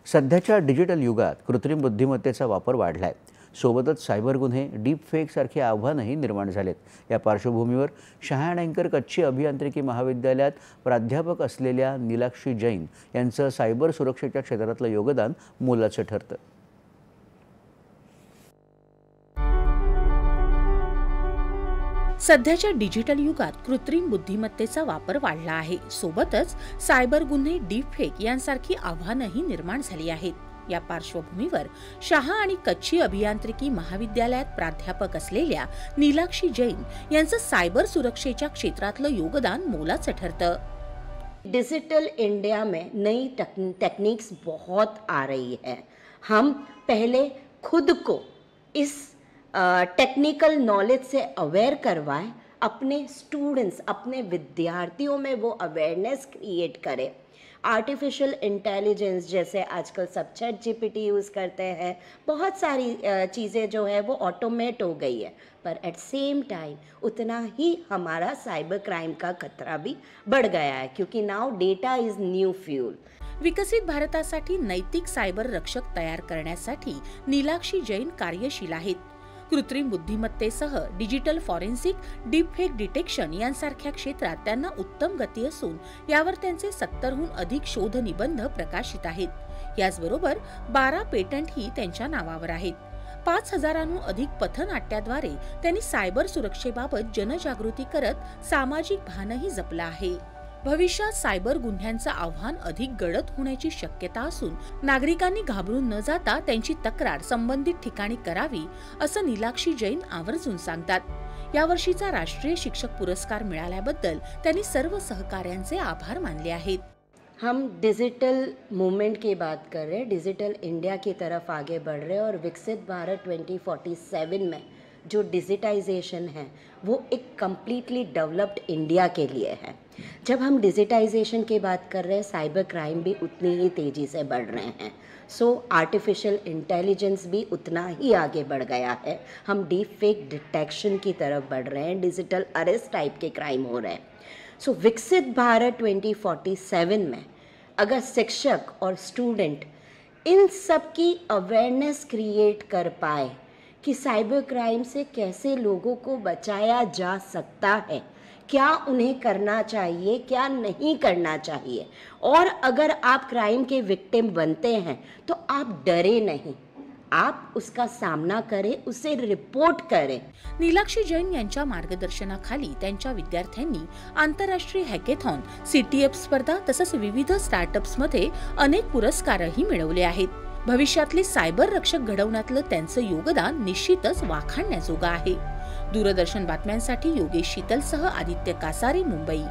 सध्याच्या डिजिटल युगात कृत्रिम बुद्धिमत्तेचा वापर वाढलाय. सोबतच सायबर गुन्हे, डीप फेक सारखी आव्हानंही निर्माण झालेत. या पार्श्वभूमीवर शहाणकर कच्ची अभियांत्रिकी महाविद्यालयात प्राध्यापक असलेल्या नीलाक्षी जैन यांचं सायबर सुरक्षेच्या क्षेत्रातलं योगदान मोलाचं ठरतं. सध्याच्या डिजिटल युगात कृत्रिम बुद्धिमत्तेचा वापर वाढला आहे. सोबतच सायबर गुन्हे, डीप फेक यांसारखी आव्हानंही निर्माण झाली आहेत. या पार्श्वभूमीवर शहा आणि कच्ची अभियांत्रिकी महाविद्यालयात प्राध्यापक असलेल्या नीलाक्षी जैन यांचं सायबर सुरक्षेच्या क्षेत्रातलं योगदान मोलाचं ठरतं. डिजिटल इंडिया में नई टेक्निक्स बहुत आ रही है. हम पहले खुद को इस टेक्निकल नॉलेज से अवेयर करवाएं, अपने स्टूडेंट्स, अपने विद्यार्थियों में वो अवेयरनेस क्रिएट करें. आर्टिफिशियल इंटेलिजेंस जैसे आजकल सब चैट जीपीटी यूज़ करते हैं, बहुत सारी चीज़ें जो है वो ऑटोमेट हो गई है. पर एट सेम टाइम उतना ही हमारा साइबर क्राइम का खतरा भी बढ़ गया है, क्योंकि now data is new fuel. विकसित भारतासाठी नैतिक सायबर रक्षक तयार करण्यासाठी नीलाक्षी जैन कार्यशील आहेत. कृत्रिम बुद्धिमत्तेसह डिजिटल फॉरेन्सिक, डीपफेक डिटेक्शन यांसारख्या क्षेत्रात त्यांना उत्तम गती असून यावर त्यांचे 70हून अधिक शोध निबंध प्रकाशित आहेत. याचबरोबर 12 पेटंटही त्यांच्या नावावर आहेत. 5000हून अधिक पथनाट्याद्वारे त्यांनी सायबर सुरक्षेबाबत जनजागृती करत सामाजिक भानही जपलं आहे. भविष्यात सायबर गुन्ह्यांचं आव्हान अधिक गडद होण्याची शक्यता असून नागरिकांनी घाबरून न जाता त्यांची तक्रार संबंधित ठिकाणी करावी, असं नीलाक्षी जैन आवर्जून सांगतात. यावर्षीचा राष्ट्रीय शिक्षक पुरस्कार मिळाल्याबद्दल त्यांनी सर्व सहकाऱ्यांचे आभार मानले आहेत. हम डिजिटल मूवमेंट की बात कर रहे हैं, डिजिटल इंडिया की तरफ आगे बढ़ रहे हैं और विकसित भारत 2047 में जो डिजिटाइजेशन है वो एक कम्प्लीटली डेवलप्ड इंडिया के लिए है. जब हम डिजिटाइजेशन की बात कर रहे हैं, साइबर क्राइम भी उतनी ही तेज़ी से बढ़ रहे हैं. सो आर्टिफिशियल इंटेलिजेंस भी उतना ही आगे बढ़ गया है. हम डीप फेक डिटेक्शन की तरफ बढ़ रहे हैं, डिजिटल अरेस्ट टाइप के क्राइम हो रहे हैं. सो विकसित भारत 2047 में अगर शिक्षक और स्टूडेंट इन सब की अवेयरनेस क्रिएट कर पाए कि साइबर क्राइम से कैसे लोगों को बचाया जा सकता है, क्या उन्हें करना चाहिए, क्या नहीं करना चाहिए, और अगर आप क्राइम के विक्टिम बनते हैं तो आप डरे नहीं, आप उसका सामना करें, उसे रिपोर्ट करें. नीलाक्षी जैन यांच्या मार्गदर्शनाखाली त्यांच्या विद्यार्थ्यांनी आंतरराष्ट्रीय हॅकेथॉन, सीटीएफ स्पर्धा तसंच विविध स्टार्टअप्समध्ये अनेक पुरस्कारही मिळवले आहेत. भविष्यातले सायबर रक्षक घडवण्यातलं त्यांचं योगदान निश्चितच वाखाणण्याजोगं आहे. दूरदर्शन बातम्यांसाठी योगेश शीतलसह आदित्य कासारे, मुंबई.